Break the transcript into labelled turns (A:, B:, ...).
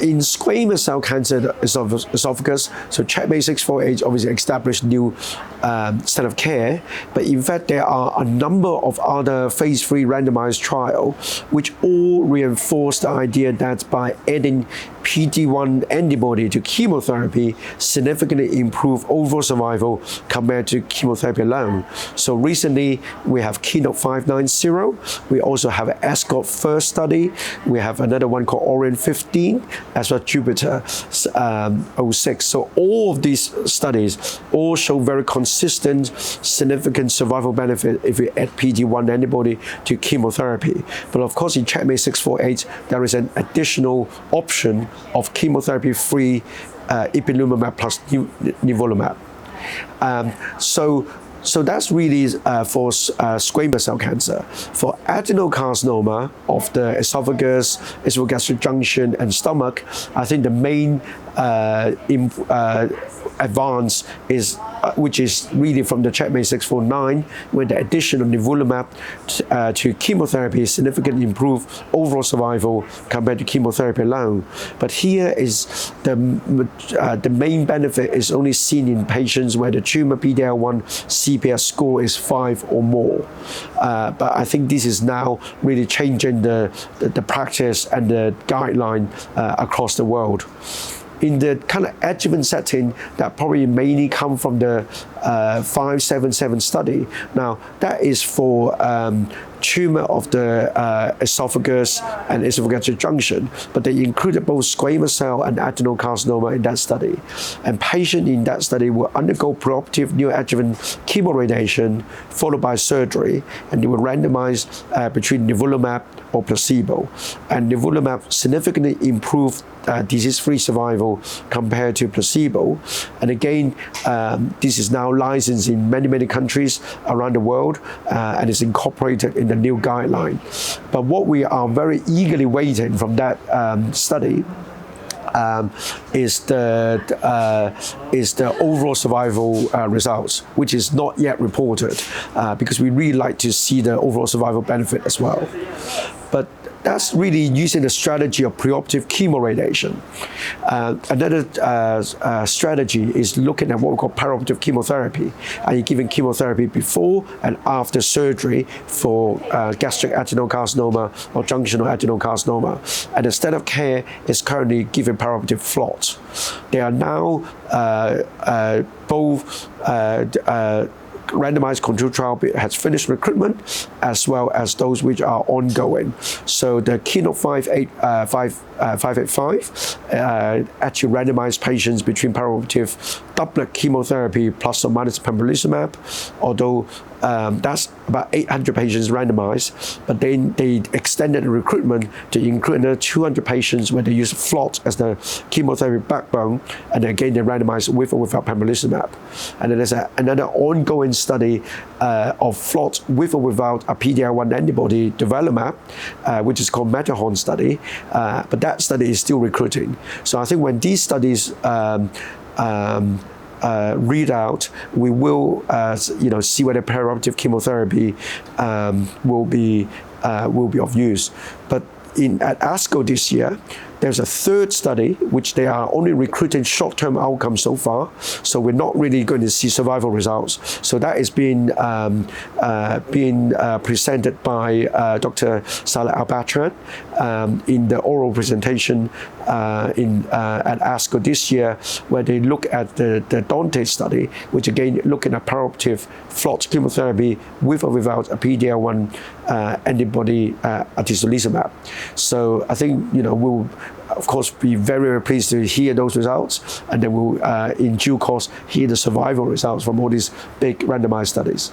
A: in squamous cell cancer esophagus, so CheckMate 648 obviously established new standard of care, but in fact there are a number of other phase 3 randomized trials which all reinforce the idea that by adding PD-1 antibody to chemotherapy significantly improve overall survival compared to chemotherapy alone. So recently we have Keynote 590, we also have an ASCO first study, we have another one called Orion 15, as well as Jupiter 06. So all of these studies all show very consistent, significant survival benefit if you add PD-1 antibody to chemotherapy. But of course in CheckMate 648, there is an additional option of chemotherapy-free Ipilimumab plus Nivolumab. So that's really for squamous cell cancer. For adenocarcinoma of the esophagus, esophagogastric junction, and stomach, I think the main advance is, which is really from the CheckMate 649, where the addition of Nivolumab to chemotherapy significantly improve overall survival compared to chemotherapy alone. But here is the main benefit is only seen in patients where the tumor PD-L1 CPS score is 5 or more. But I think this is now really changing the practice and the guideline across the world. In the kind of adjuvant setting, that probably mainly come from the 577 study. Now, that is for tumor of the esophagus and esophageal junction, but they included both squamous cell and adenocarcinoma in that study. And patients in that study will undergo preoperative neoadjuvant chemoradiation followed by surgery, and they were randomized between Nivolumab or placebo. And Nivolumab significantly improved disease-free survival compared to placebo. And again, this is now licensed in many countries around the world and is incorporated in the new guideline. But what we are very eagerly waiting from that study is the overall survival results, which is not yet reported, because we really like to see the overall survival benefit as well. But that's really using the strategy of preoperative chemoradiation. Another strategy is looking at what we call perioperative chemotherapy. And you're giving chemotherapy before and after surgery for gastric adenocarcinoma or junctional adenocarcinoma. And the standard of care is currently giving perioperative FLOT. They are now both randomized control trial has finished recruitment, as well as those which are ongoing. So the Keynote 585 actually randomized patients between perioperative doublet chemotherapy plus or minus pembrolizumab, although that's about 800 patients randomized, but then they extended the recruitment to include another 200 patients where they use FLOT as the chemotherapy backbone, and again they randomized with or without pembrolizumab. And then there's another ongoing study of FLOT with or without a PD-L1 antibody, Nivolumab, which is called Matterhorn study, but that study is still recruiting. So I think when these studies read out, we will see whether perioperative chemotherapy will be of use. But at ASCO this year, there's a third study which they are only recruiting short-term outcomes so far, so we're not really going to see survival results. So that is being presented by Dr. Salah Al-Batran in the oral presentation at ASCO this year, where they look at the DANTE study, which again looking at perioperative FLOT chemotherapy with or without a PD-L1 antibody Atezolizumab. So I think we'll of course be very pleased to hear those results, and then we'll in due course hear the survival results from all these big randomized studies.